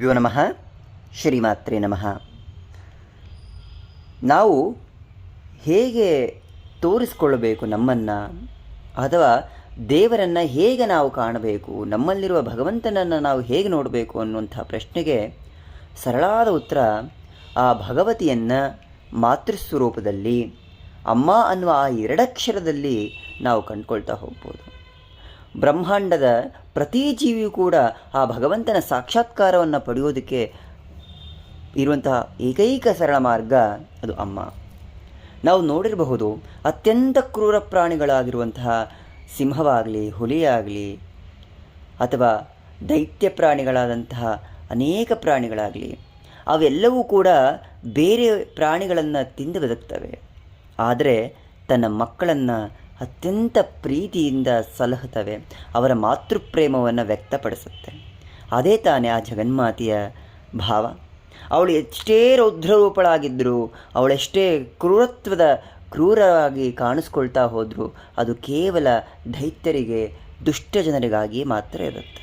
ಗುರುಭ್ಯೋ ನಮಃ. ಶ್ರೀಮಾತ್ರೆ ನಮಃ. ನಾವು ಹೇಗೆ ತೋರಿಸ್ಕೊಳ್ಳಬೇಕು ನಮ್ಮನ್ನು, ಅಥವಾ ದೇವರನ್ನು ಹೇಗೆ ನಾವು ಕಾಣಬೇಕು, ನಮ್ಮಲ್ಲಿರುವ ಭಗವಂತನನ್ನು ನಾವು ಹೇಗೆ ನೋಡಬೇಕು ಅನ್ನುವಂಥ ಪ್ರಶ್ನೆಗೆ ಸರಳಾದ ಉತ್ತರ ಆ ಭಗವತಿಯನ್ನು ಮಾತೃಸ್ವರೂಪದಲ್ಲಿ, ಅಮ್ಮ ಅನ್ನುವ ಆ ಎರಡಕ್ಷರದಲ್ಲಿ ನಾವು ಕಂಡುಕೊಳ್ತಾ ಹೋಗ್ಬೋದು. ಬ್ರಹ್ಮಾಂಡದ ಪ್ರತಿ ಜೀವಿಯೂ ಕೂಡ ಆ ಭಗವಂತನ ಸಾಕ್ಷಾತ್ಕಾರವನ್ನು ಪಡೆಯೋದಕ್ಕೆ ಇರುವಂತಹ ಏಕೈಕ ಸರಳ ಮಾರ್ಗ ಅದು ಅಮ್ಮ. ನಾವು ನೋಡಿರಬಹುದು, ಅತ್ಯಂತ ಕ್ರೂರ ಪ್ರಾಣಿಗಳಾಗಿರುವಂತಹ ಸಿಂಹವಾಗಲಿ, ಹುಲಿಯಾಗಲಿ, ಅಥವಾ ದೈತ್ಯ ಪ್ರಾಣಿಗಳಾದಂತಹ ಅನೇಕ ಪ್ರಾಣಿಗಳಾಗಲಿ, ಅವೆಲ್ಲವೂ ಕೂಡ ಬೇರೆ ಪ್ರಾಣಿಗಳನ್ನು ತಿಂದು ಬದುಕ್ತವೆ. ಆದರೆ ತನ್ನ ಮಕ್ಕಳನ್ನು ಅತ್ಯಂತ ಪ್ರೀತಿಯಿಂದ ಸಲಹುತ್ತವೆ, ಅವರ ಮಾತೃಪ್ರೇಮವನ್ನು ವ್ಯಕ್ತಪಡಿಸುತ್ತೆ. ಅದೇ ತಾನೇ ಆ ಜಗನ್ಮಾತೆಯ ಭಾವ. ಅವಳು ಎಷ್ಟೇ ರೌದ್ರರೂಪಳಾಗಿದ್ದರೂ, ಅವಳೆಷ್ಟೇ ಕ್ರೂರವಾಗಿ ಕಾಣಿಸ್ಕೊಳ್ತಾ ಹೋದರೂ ಅದು ಕೇವಲ ದೈತ್ಯರಿಗೆ, ದುಷ್ಟ ಜನರಿಗಾಗಿ ಮಾತ್ರ ಇರುತ್ತೆ.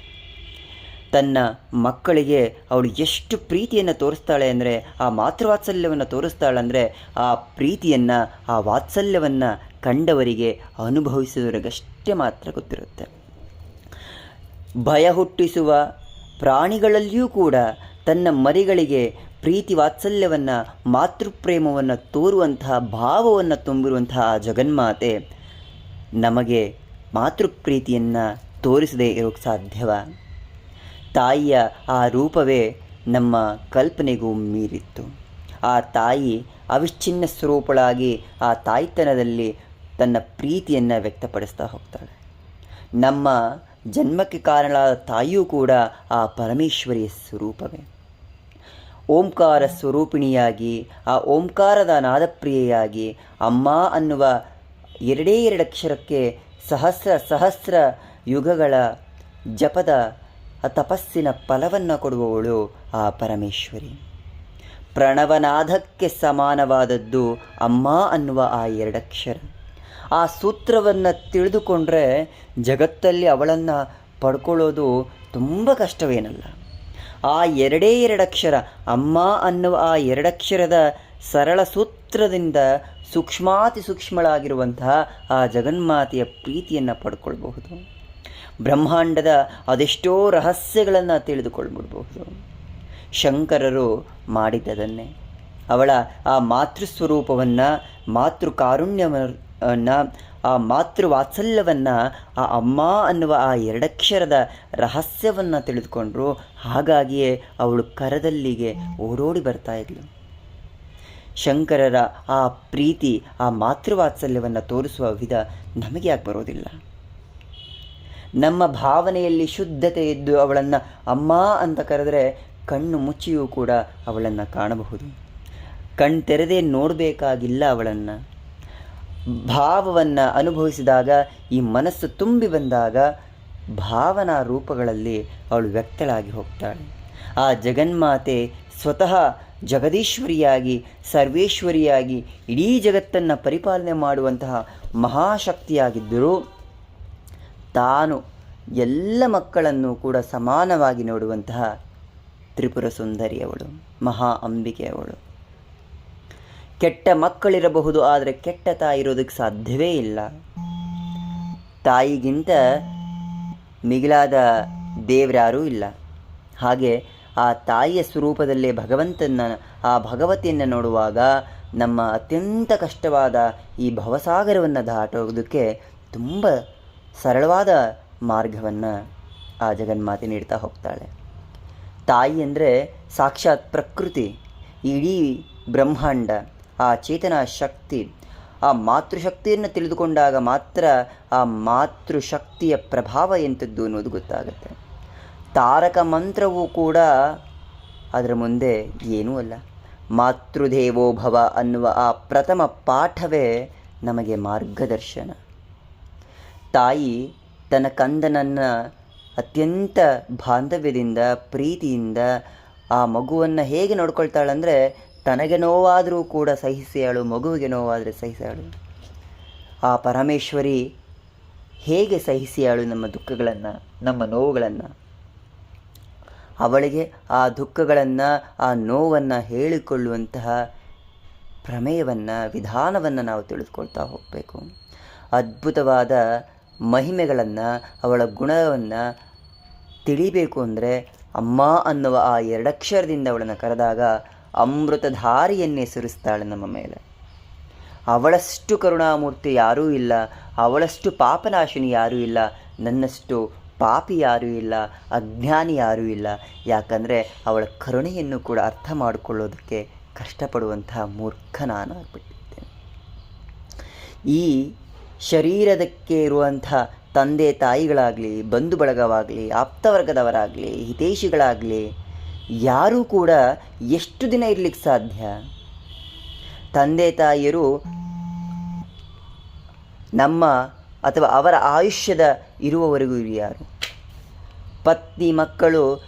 ತನ್ನ ಮಕ್ಕಳಿಗೆ ಅವಳು ಎಷ್ಟು ಪ್ರೀತಿಯನ್ನು ತೋರಿಸ್ತಾಳೆ ಅಂದರೆ, ಆ ಮಾತೃವಾತ್ಸಲ್ಯವನ್ನು ತೋರಿಸ್ತಾಳೆ ಅಂದರೆ, ಆ ಪ್ರೀತಿಯನ್ನು, ಆ ವಾತ್ಸಲ್ಯವನ್ನು ಕಂಡವರಿಗೆ, ಅನುಭವಿಸಿದವರಿಗಷ್ಟೇ ಮಾತ್ರ ಗೊತ್ತಿರುತ್ತೆ. ಭಯ ಹುಟ್ಟಿಸುವ ಪ್ರಾಣಿಗಳಲ್ಲಿಯೂ ಕೂಡ ತನ್ನ ಮರಿಗಳಿಗೆ ಪ್ರೀತಿ ವಾತ್ಸಲ್ಯವನ್ನು, ಮಾತೃಪ್ರೇಮವನ್ನು ತೋರುವಂತಹ ಭಾವವನ್ನು ತುಂಬಿರುವಂತಹ ಜಗನ್ಮಾತೆ ನಮಗೆ ಮಾತೃಪ್ರೀತಿಯನ್ನು ತೋರಿಸದೇ ಇರೋಕ್ಕೆ ಸಾಧ್ಯವ? ತಾಯಿಯ ಆ ರೂಪವೇ ನಮ್ಮ ಕಲ್ಪನೆಗೂ ಮೀರಿತ್ತು. ಆ ತಾಯಿ ಅವಿಚ್ಛಿನ್ನ ಸ್ವರೂಪಳಾಗಿ ಆ ತಾಯ್ತನದಲ್ಲಿ ತನ್ನ ಪ್ರೀತಿಯನ್ನು ವ್ಯಕ್ತಪಡಿಸ್ತಾ ಹೋಗ್ತಾಳೆ. ನಮ್ಮ ಜನ್ಮಕ್ಕೆ ಕಾರಣವಾದ ತಾಯಿಯೂ ಕೂಡ ಆ ಪರಮೇಶ್ವರಿಯ ಸ್ವರೂಪವೇ. ಓಂಕಾರ ಸ್ವರೂಪಿಣಿಯಾಗಿ, ಆ ಓಂಕಾರದ ನಾದಪ್ರಿಯೆಯಾಗಿ, ಅಮ್ಮ ಅನ್ನುವ ಎರಡೇ ಎರಡಕ್ಷರಕ್ಕೆ ಸಹಸ್ರ ಯುಗಗಳ ಜಪದ ತಪಸ್ಸಿನ ಫಲವನ್ನು ಕೊಡುವವಳು ಆ ಪರಮೇಶ್ವರಿ. ಪ್ರಣವನಾದಕ್ಕೆ ಸಮಾನವಾದದ್ದು ಅಮ್ಮ ಅನ್ನುವ ಆ ಎರಡಕ್ಷರ. ಆ ಸೂತ್ರವನ್ನು ತಿಳಿದುಕೊಂಡ್ರೆ ಜಗತ್ತಲ್ಲಿ ಅವಳನ್ನು ಪಡ್ಕೊಳ್ಳೋದು ತುಂಬ ಕಷ್ಟವೇನಲ್ಲ. ಆ ಎರಡೇ ಎರಡಕ್ಷರ, ಅಮ್ಮ ಅನ್ನುವ ಆ ಎರಡಕ್ಷರದ ಸರಳ ಸೂತ್ರದಿಂದ ಸೂಕ್ಷ್ಮಾತಿ ಸೂಕ್ಷ್ಮಳಾಗಿರುವಂತಹ ಆ ಜಗನ್ಮಾತೆಯ ಪ್ರೀತಿಯನ್ನು ಪಡ್ಕೊಳ್ಬಹುದು. ಬ್ರಹ್ಮಾಂಡದ ಅದೆಷ್ಟೋ ರಹಸ್ಯಗಳನ್ನು ತಿಳಿದುಕೊಳ್ಬಿಡ್ಬಹುದು. ಶಂಕರರು ಮಾಡಿದ್ದದನ್ನೇ. ಅವಳ ಆ ಮಾತೃಸ್ವರೂಪವನ್ನು, ಮಾತೃಕಾರುಣ್ಯವನ್ನು, ಆ ಮಾತೃವಾತ್ಸಲ್ಯವನ್ನು, ಆ ಅಮ್ಮ ಅನ್ನುವ ಆ ಎರಡಕ್ಷರದ ರಹಸ್ಯವನ್ನು ತಿಳಿದುಕೊಂಡ್ರು. ಹಾಗಾಗಿಯೇ ಅವಳು ಕರದಲ್ಲಿಗೆ ಓಡೋಡಿ ಬರ್ತಾ ಇದ್ಳು. ಶಂಕರರ ಆ ಪ್ರೀತಿ, ಆ ಮಾತೃವಾತ್ಸಲ್ಯವನ್ನು ತೋರಿಸುವ ವಿಧ ನಮಗೆ ಯಾಕೆ ಬರೋದಿಲ್ಲ? ನಮ್ಮ ಭಾವನೆಯಲ್ಲಿ ಶುದ್ಧತೆ ಇದ್ದು ಅವಳನ್ನು ಅಮ್ಮ ಅಂತ ಕರೆದರೆ ಕಣ್ಣು ಮುಚ್ಚಿಯೂ ಕೂಡ ಅವಳನ್ನು ಕಾಣಬಹುದು. ಕಣ್ಣು ತೆರೆದೇ ನೋಡಬೇಕಾಗಿಲ್ಲ ಅವಳನ್ನು. ಭಾವವನ್ನು ಅನುಭವಿಸಿದಾಗ, ಈ ಮನಸ್ಸು ತುಂಬಿ ಬಂದಾಗ ಭಾವನಾ ರೂಪಗಳಲ್ಲಿ ಅವಳು ವ್ಯಕ್ತಳಾಗಿ ಹೋಗ್ತಾಳೆ. ಆ ಜಗನ್ಮಾತೆ ಸ್ವತಃ ಜಗದೀಶ್ವರಿಯಾಗಿ, ಸರ್ವೇಶ್ವರಿಯಾಗಿ, ಇಡೀ ಜಗತ್ತನ್ನು ಪರಿಪಾಲನೆ ಮಾಡುವಂತಹ ಮಹಾಶಕ್ತಿಯಾಗಿದ್ದರೂ ತಾನು ಎಲ್ಲ ಮಕ್ಕಳನ್ನು ಕೂಡ ಸಮಾನವಾಗಿ ನೋಡುವಂತಹ ತ್ರಿಪುರ ಸುಂದರಿಯವಳು, ಮಹಾ ಅಂಬಿಕೆಯವಳು. ಕೆಟ್ಟ ಮಕ್ಕಳಿರಬಹುದು, ಆದರೆ ಕೆಟ್ಟ ತಾಯಿ ಇರೋದಕ್ಕೆ ಸಾಧ್ಯವೇ ಇಲ್ಲ. ತಾಯಿಗಿಂತ ಮಿಗಿಲಾದ ದೇವರಾರೂ ಇಲ್ಲ. ಹಾಗೆ ಆ ತಾಯಿಯ ಸ್ವರೂಪದಲ್ಲೇ ಆ ಭಗವತಿಯನ್ನು ನೋಡುವಾಗ ನಮ್ಮ ಅತ್ಯಂತ ಕಷ್ಟವಾದ ಈ ಭವಸಾಗರವನ್ನು ದಾಟೋದಕ್ಕೆ ತುಂಬ ಸರಳವಾದ ಮಾರ್ಗವನ್ನು ಆ ಜಗನ್ಮಾತೆ ನೀಡ್ತಾ ಹೋಗ್ತಾಳೆ. ತಾಯಿ ಅಂದರೆ ಸಾಕ್ಷಾತ್ ಪ್ರಕೃತಿ, ಇಡೀ ಬ್ರಹ್ಮಾಂಡ, ಆ ಚೇತನ ಶಕ್ತಿ. ಆ ಮಾತೃಶಕ್ತಿಯನ್ನು ತಿಳಿದುಕೊಂಡಾಗ ಮಾತ್ರ ಆ ಮಾತೃಶಕ್ತಿಯ ಪ್ರಭಾವ ಎಂಥದ್ದು ಅನ್ನೋದು ಗೊತ್ತಾಗುತ್ತೆ. ತಾರಕ ಮಂತ್ರವೂ ಕೂಡ ಅದರ ಮುಂದೆ ಏನೂ ಅಲ್ಲ. ಮಾತೃದೇವೋ ಭವ ಅನ್ನುವ ಆ ಪ್ರಥಮ ಪಾಠವೇ ನಮಗೆ ಮಾರ್ಗದರ್ಶನ. ತಾಯಿ ತನ್ನ ಕಂದನನ್ನು ಅತ್ಯಂತ ಬಾಂಧವ್ಯದಿಂದ, ಪ್ರೀತಿಯಿಂದ ಆ ಮಗುವನ್ನು ಹೇಗೆ ನೋಡ್ಕೊಳ್ತಾಳಂದರೆ, ತನಗೆ ನೋವಾದರೂ ಕೂಡ ಸಹಿಸಿಯಾಳು, ಮಗುವಿಗೆ ನೋವಾದರೆ ಸಹಿಸಿಯಾಳು. ಆ ಪರಮೇಶ್ವರಿ ಹೇಗೆ ಸಹಿಸಿಯಾಳು ನಮ್ಮ ದುಃಖಗಳನ್ನು, ನಮ್ಮ ನೋವುಗಳನ್ನು. ಅವಳಿಗೆ ಆ ದುಃಖಗಳನ್ನು, ಆ ನೋವನ್ನು ಹೇಳಿಕೊಳ್ಳುವಂತಹ ಪ್ರಮೇಯವನ್ನು, ವಿಧಾನವನ್ನು ನಾವು ತಿಳಿದುಕೊಳ್ತಾ ಹೋಗಬೇಕು. ಅದ್ಭುತವಾದ ಮಹಿಮೆಗಳನ್ನು, ಅವಳ ಗುಣವನ್ನು ತಿಳಿಬೇಕು ಅಂದರೆ ಅಮ್ಮ ಅನ್ನುವ ಆ ಎರಡಕ್ಷರದಿಂದ ಅವಳನ್ನು ಕರೆದಾಗ ಅಮೃತಧಾರಿಯನ್ನೇ ಸುರಿಸ್ತಾಳೆ ನಮ್ಮ ಮೇಲೆ. ಅವಳಷ್ಟು ಕರುಣಾಮೂರ್ತಿ ಯಾರೂ ಇಲ್ಲ, ಅವಳಷ್ಟು ಪಾಪನಾಶಿನಿ ಯಾರೂ ಇಲ್ಲ, ನನ್ನಷ್ಟು ಪಾಪಿ ಯಾರೂ ಇಲ್ಲ, ಅಜ್ಞಾನಿ ಯಾರೂ ಇಲ್ಲ. ಯಾಕಂದರೆ ಅವಳ ಕರುಣೆಯನ್ನು ಕೂಡ ಅರ್ಥ ಮಾಡಿಕೊಳ್ಳೋದಕ್ಕೆ ಕಷ್ಟಪಡುವಂತಹ ಮೂರ್ಖ ನಾನಾಗ್ಬಿಟ್ಟಿದ್ದೇನೆ. ಈ ಶರೀರದಕ್ಕೆ ಇರುವಂಥ ತಂದೆ ತಾಯಿಗಳಾಗಲಿ, ಬಂಧು ಬಳಗವಾಗಲಿ, ಆಪ್ತವರ್ಗದವರಾಗಲಿ, ಹಿತೈಷಿಗಳಾಗಲಿ ಯಾರೂ ಕೂಡ ಎಷ್ಟು ದಿನ ಇರಲಿಕ್ಕೆ ಸಾಧ್ಯ? ತಂದೆ ತಾಯಿಯರು ನಮ್ಮ ಅಥವಾ ಅವರ ಆಯುಷ್ಯದ ಇರುವವರೆಗೂ ಯಾರು? ಪತ್ನಿ ಮಕ್ಕಳು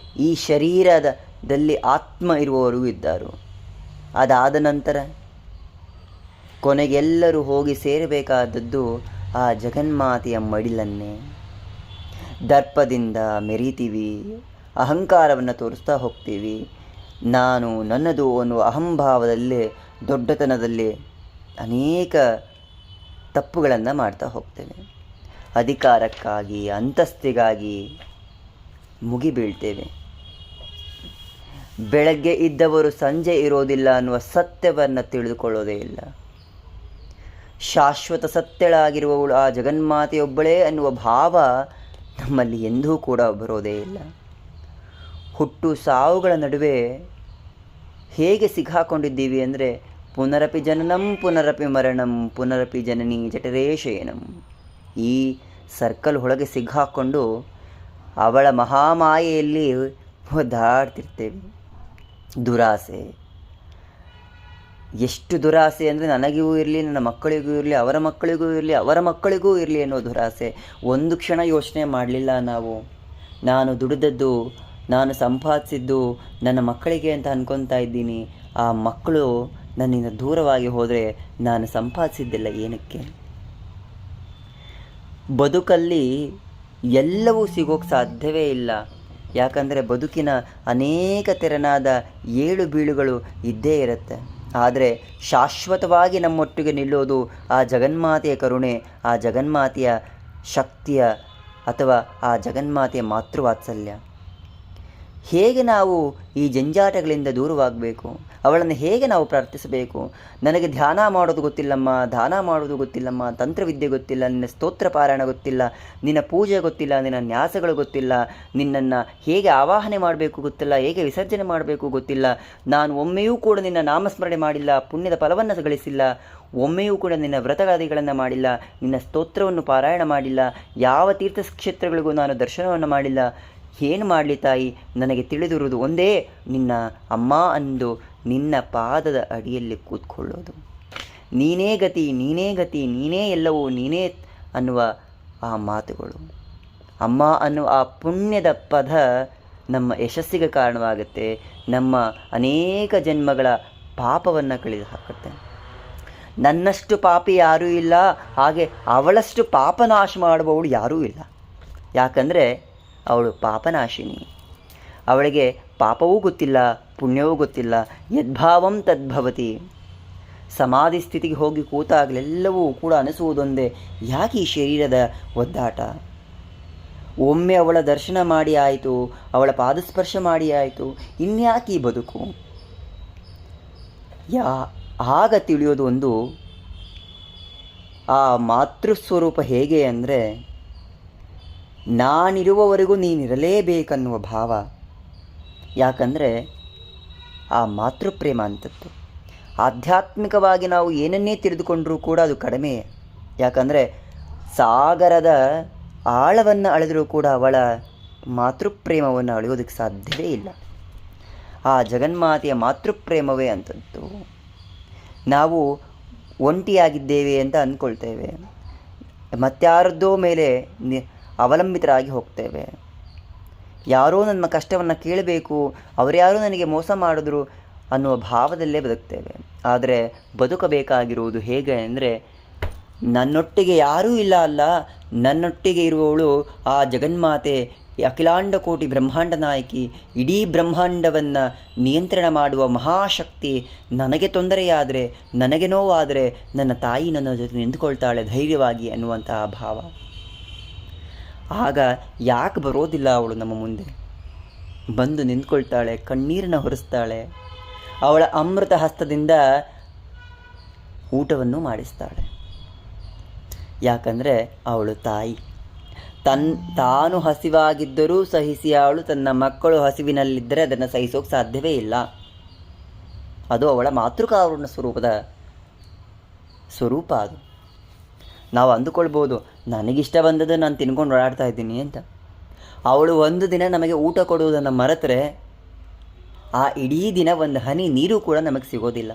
ಈ ಶರೀರದಲ್ಲಿ ಆತ್ಮ ಇರುವವರೆಗೂ ಇದ್ದಾರು. ಅದಾದ ನಂತರ ಕೊನೆಗೆಲ್ಲರೂ ಹೋಗಿ ಸೇರಬೇಕಾದದ್ದು ಆ ಜಗನ್ಮಾತೆಯ ಮಡಿಲನ್ನೇ. ದರ್ಪದಿಂದ ಮೆರೀತೀವಿ, ಅಹಂಕಾರವನ್ನು ತೋರಿಸ್ತಾ ಹೋಗ್ತೀವಿ. ನಾನು ನನ್ನದು ಅನ್ನುವ ಅಹಂಭಾವದಲ್ಲಿ, ದೊಡ್ಡತನದಲ್ಲಿ ಅನೇಕ ತಪ್ಪುಗಳನ್ನು ಮಾಡ್ತಾ ಹೋಗ್ತೇವೆ. ಅಧಿಕಾರಕ್ಕಾಗಿ, ಅಂತಸ್ತಿಗಾಗಿ ಮುಗಿಬೀಳ್ತೇವೆ. ಬೆಳಗ್ಗೆ ಇದ್ದವರು ಸಂಜೆ ಇರೋದಿಲ್ಲ ಅನ್ನುವ ಸತ್ಯವನ್ನು ತಿಳಿದುಕೊಳ್ಳೋದೇ ಇಲ್ಲ. ಶಾಶ್ವತ ಸತ್ಯಳಾಗಿರುವವಳು ಆ ಜಗನ್ಮಾತೆಯೊಬ್ಬಳೇ ಅನ್ನುವ ಭಾವ ನಮ್ಮಲ್ಲಿ ಎಂದೂ ಕೂಡ ಬರೋದೇ ಇಲ್ಲ. ಹುಟ್ಟು ಸಾವುಗಳ ನಡುವೆ ಹೇಗೆ ಸಿಕ್ಕಾಕೊಂಡಿದ್ದೀವಿ ಅಂದರೆ ಪುನರಪಿ ಜನನಂ ಪುನರಪಿ ಮರಣಂ ಪುನರಪಿ ಜನನಿ ಜಠರೇ ಶಯನಂ. ಈ ಸರ್ಕಲ್ ಒಳಗೆ ಸಿಕ್ಕಾಕೊಂಡು ಅವಳ ಮಹಾಮಾಯೆಯಲ್ಲಿ ಒದ್ದಾಡ್ತಿರ್ತೇವೆ. ದುರಾಸೆ, ಎಷ್ಟು ದುರಾಸೆ ಅಂದರೆ ನನಗೂ ಇರಲಿ, ನನ್ನ ಮಕ್ಕಳಿಗೂ ಇರಲಿ, ಅವರ ಮಕ್ಕಳಿಗೂ ಇರಲಿ, ಅವರ ಮಕ್ಕಳಿಗೂ ಇರಲಿ ಅನ್ನೋ ದುರಾಸೆ. ಒಂದು ಕ್ಷಣ ಯೋಚನೆ ಮಾಡಲಿಲ್ಲ ನಾವು. ನಾನು ದುಡಿದದ್ದು, ನಾನು ಸಂಪಾದಿಸಿದ್ದು ನನ್ನ ಮಕ್ಕಳಿಗೆ ಅಂತ ಅನ್ಕೊತಾ ಇದ್ದೀನಿ. ಆ ಮಕ್ಕಳು ನನ್ನಿಂದ ದೂರವಾಗಿ ಹೋದರೆ ನಾನು ಸಂಪಾದಿಸಿದ್ದೆಲ್ಲ ಏನಕ್ಕೆ? ಬದುಕಲ್ಲಿ ಎಲ್ಲವೂ ಸಿಗೋಕ್ಕೆ ಸಾಧ್ಯವೇ ಇಲ್ಲ. ಯಾಕಂದರೆ ಬದುಕಿನ ಅನೇಕ ತೆರನಾದ ಏಳು ಬೀಳುಗಳು ಇದ್ದೇ ಇರುತ್ತೆ. ಆದರೆ ಶಾಶ್ವತವಾಗಿ ನಮ್ಮೊಟ್ಟಿಗೆ ನಿಲ್ಲೋದು ಆ ಜಗನ್ಮಾತೆಯ ಕರುಣೆ, ಆ ಜಗನ್ಮಾತೆಯ ಶಕ್ತಿಯ ಅಥವಾ ಆ ಜಗನ್ಮಾತೆಯ ಮಾತೃವಾತ್ಸಲ್ಯ. ಹೇಗೆ ನಾವು ಈ ಜಂಜಾಟಗಳಿಂದ ದೂರವಾಗಬೇಕು? ಅವಳನ್ನು ಹೇಗೆ ನಾವು ಪ್ರಾರ್ಥಿಸಬೇಕು? ನನಗೆ ಧ್ಯಾನ ಮಾಡೋದು ಗೊತ್ತಿಲ್ಲಮ್ಮ, ದಾನ ಮಾಡೋದು ಗೊತ್ತಿಲ್ಲಮ್ಮ, ತಂತ್ರವಿದ್ಯೆ ಗೊತ್ತಿಲ್ಲ, ನಿನ್ನ ಸ್ತೋತ್ರ ಪಾರಾಯಣ ಗೊತ್ತಿಲ್ಲ, ನಿನ್ನ ಪೂಜೆ ಗೊತ್ತಿಲ್ಲ, ನಿನ್ನ ನ್ಯಾಸಗಳು ಗೊತ್ತಿಲ್ಲ, ನಿನ್ನನ್ನು ಹೇಗೆ ಆವಾಹನೆ ಮಾಡಬೇಕು ಗೊತ್ತಿಲ್ಲ, ಹೇಗೆ ವಿಸರ್ಜನೆ ಮಾಡಬೇಕು ಗೊತ್ತಿಲ್ಲ, ನಾನು ಒಮ್ಮೆಯೂ ಕೂಡ ನಿನ್ನ ನಾಮಸ್ಮರಣೆ ಮಾಡಿಲ್ಲ, ಪುಣ್ಯದ ಫಲವನ್ನು ಗಳಿಸಿಲ್ಲ, ಒಮ್ಮೆಯೂ ಕೂಡ ನಿನ್ನ ವ್ರತಗಾದಿಗಳನ್ನು ಮಾಡಿಲ್ಲ, ನಿನ್ನ ಸ್ತೋತ್ರವನ್ನು ಪಾರಾಯಣ ಮಾಡಿಲ್ಲ, ಯಾವ ತೀರ್ಥಕ್ಷೇತ್ರಗಳಿಗೂ ನಾನು ದರ್ಶನವನ್ನು ಮಾಡಿಲ್ಲ. ಏನು ಮಾಡಲಿ ತಾಯಿ? ನನಗೆ ತಿಳಿದಿರುವುದು ಒಂದೇ, ನಿನ್ನ ಅಮ್ಮ ಅಂದು ನಿನ್ನ ಪಾದದ ಅಡಿಯಲ್ಲಿ ಕೂತ್ಕೊಳ್ಳೋದು. ನೀನೇ ಗತಿ, ನೀನೇ ಗತಿ, ನೀನೇ ಎಲ್ಲವೂ, ನೀನೇ ಅನ್ನುವ ಆ ಮಾತುಗಳು. ಅಮ್ಮ ಅನ್ನುವ ಆ ಪುಣ್ಯದ ಪದ ನಮ್ಮ ಯಶಸ್ಸಿಗೆ ಕಾರಣವಾಗುತ್ತೆ. ನಮ್ಮ ಅನೇಕ ಜನ್ಮಗಳ ಪಾಪವನ್ನು ಕಳೆದು ಹಾಕುತ್ತೆ. ನನ್ನಷ್ಟು ಪಾಪಿ ಯಾರೂ ಇಲ್ಲ, ಹಾಗೆ ಅವಳಷ್ಟು ಪಾಪನಾಶ ಮಾಡುವವಳು ಯಾರೂ ಇಲ್ಲ. ಯಾಕಂದರೆ ಅವಳು ಪಾಪನಾಶಿನಿ. ಅವಳಿಗೆ ಪಾಪವೂ ಗೊತ್ತಿಲ್ಲ, ಪುಣ್ಯವೂ ಗೊತ್ತಿಲ್ಲ. ಯದ್ಭಾವಂ ತದ್ಭವತಿ. ಸಮಾಧಿ ಸ್ಥಿತಿಗೆ ಹೋಗಿ ಕೂತಾಗಲೆಲ್ಲವೂ ಕೂಡ ಅನಿಸುವುದೊಂದೇ, ಯಾಕೆ ಈ ಶರೀರದ ಒದ್ದಾಟ? ಒಮ್ಮೆ ಅವಳ ದರ್ಶನ ಮಾಡಿ ಆಯಿತು, ಅವಳ ಪಾದಸ್ಪರ್ಶ ಮಾಡಿ ಆಯಿತು, ಇನ್ಯಾಕೆ ಈ ಬದುಕು? ಆಗ ತಿಳಿಯೋದು ಒಂದು, ಆ ಮಾತೃಸ್ವರೂಪ ಹೇಗೆ ಅಂದರೆ ನಾನಿರುವವರೆಗೂ ನೀನಿರಲೇಬೇಕನ್ನುವ ಭಾವ. ಯಾಕಂದರೆ ಆ ಮಾತೃಪ್ರೇಮ ಅಂಥದ್ದು. ಆಧ್ಯಾತ್ಮಿಕವಾಗಿ ನಾವು ಏನನ್ನೇ ತಿಳಿದುಕೊಂಡರೂ ಕೂಡ ಅದು ಕಡಿಮೆ. ಯಾಕಂದರೆ ಸಾಗರದ ಆಳವನ್ನು ಅಳೆದರೂ ಕೂಡ ಅವಳ ಮಾತೃಪ್ರೇಮವನ್ನು ಅಳೆಯೋದಕ್ಕೆ ಸಾಧ್ಯವೇ ಇಲ್ಲ. ಆ ಜಗನ್ಮಾತೆಯ ಮಾತೃಪ್ರೇಮವೇ ಅಂಥದ್ದು. ನಾವು ಒಂಟಿಯಾಗಿದ್ದೇವೆ ಅಂತ ಅಂದ್ಕೊಳ್ತೇವೆ, ಮತ್ತಾರದ್ದೋ ಮೇಲೆ ಅವಲಂಬಿತರಾಗಿ ಹೋಗ್ತೇವೆ. ಯಾರೋ ನನ್ನ ಕಷ್ಟವನ್ನು ಕೇಳಬೇಕು, ಅವರ್ಯಾರೋ ನನಗೆ ಮೋಸ ಮಾಡಿದ್ರು ಅನ್ನುವ ಭಾವದಲ್ಲೇ ಬದುಕ್ತೇವೆ. ಆದರೆ ಬದುಕಬೇಕಾಗಿರುವುದು ಹೇಗೆ ಅಂದರೆ, ನನ್ನೊಟ್ಟಿಗೆ ಯಾರೂ ಇಲ್ಲ ಅಲ್ಲ, ನನ್ನೊಟ್ಟಿಗೆ ಇರುವವಳು ಆ ಜಗನ್ಮಾತೆ ಈ ಅಖಿಲಾಂಡ ಕೋಟಿ ಬ್ರಹ್ಮಾಂಡ ನಾಯಕಿ, ಇಡೀ ಬ್ರಹ್ಮಾಂಡವನ್ನು ನಿಯಂತ್ರಣ ಮಾಡುವ ಮಹಾಶಕ್ತಿ ನನಗೆ ತೊಂದರೆಯಾದರೆ, ನನಗೆ ನೋವಾದರೆ ನನ್ನ ತಾಯಿ ನನ್ನ ಜೊತೆ ನಿಂತುಕೊಳ್ತಾಳೆ ಧೈರ್ಯವಾಗಿ ಅನ್ನುವಂತಹ ಭಾವ. ಆಗ ಯಾಕೆ ಬರೋದಿಲ್ಲ ಅವಳು ನಮ್ಮ ಮುಂದೆ? ಬಂದು ನಿಂತ್ಕೊಳ್ತಾಳೆ, ಕಣ್ಣೀರನ್ನ ಹೊರಿಸ್ತಾಳೆ, ಅವಳ ಅಮೃತ ಹಸ್ತದಿಂದ ಊಟವನ್ನು ಮಾಡಿಸ್ತಾಳೆ. ಯಾಕಂದರೆ ಅವಳು ತಾಯಿ. ತಾನು ಹಸಿವಾಗಿದ್ದರೂ ಸಹಿಸಿ ಅವಳು ತನ್ನ ಮಕ್ಕಳು ಹಸಿವಿನಲ್ಲಿದ್ದರೆ ಅದನ್ನು ಸಹಿಸೋಕೆ ಸಾಧ್ಯವೇ ಇಲ್ಲ. ಅದು ಅವಳ ಮಾತೃಕಾರುಣ್ಯ ಸ್ವರೂಪ ಅದು. ನಾವು ಅಂದುಕೊಳ್ಬೋದು, ನನಗಿಷ್ಟ ಬಂದದ್ದು ನಾನು ತಿನ್ಕೊಂಡು ಓಡಾಡ್ತಾ ಇದ್ದೀನಿ ಅಂತ. ಅವಳು ಒಂದು ದಿನ ನಮಗೆ ಊಟ ಕೊಡುವುದನ್ನು ಮರೆತರೆ ಆ ಇಡೀ ದಿನ ಒಂದು ಹನಿ ನೀರು ಕೂಡ ನಮಗೆ ಸಿಗೋದಿಲ್ಲ.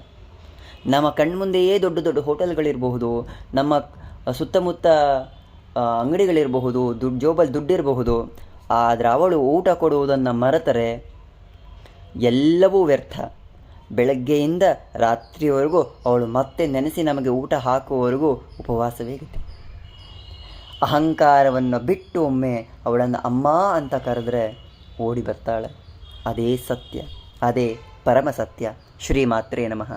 ನಮ್ಮ ಕಣ್ಮುಂದೆಯೇ ದೊಡ್ಡ ದೊಡ್ಡ ಹೋಟೆಲ್ಗಳಿರಬಹುದು, ನಮ್ಮ ಸುತ್ತಮುತ್ತ ಅಂಗಡಿಗಳಿರಬಹುದು, ಜೋಬಲ್ಲಿ ದುಡ್ಡಿರಬಹುದು, ಆದರೆ ಅವಳು ಊಟ ಕೊಡುವುದನ್ನು ಮರೆತರೆ ಎಲ್ಲವೂ ವ್ಯರ್ಥ. ಬೆಳಗ್ಗೆಯಿಂದ ರಾತ್ರಿಯವರೆಗೂ ಅವಳು ಮತ್ತೆ ನೆನೆಸಿ ನಮಗೆ ಊಟ ಹಾಕುವವರೆಗೂ ಉಪವಾಸವೇ ಗತಿ. ಅಹಂಕಾರವನ್ನು ಬಿಟ್ಟು ಒಮ್ಮೆ ಅವಳನ್ನು ಅಮ್ಮ ಅಂತ ಕರೆದ್ರೆ ಓಡಿ ಬರ್ತಾಳೆ. ಅದೇ ಸತ್ಯ, ಅದೇ ಪರಮ ಸತ್ಯ. ಶ್ರೀಮಾತ್ರೇ ನಮಃ.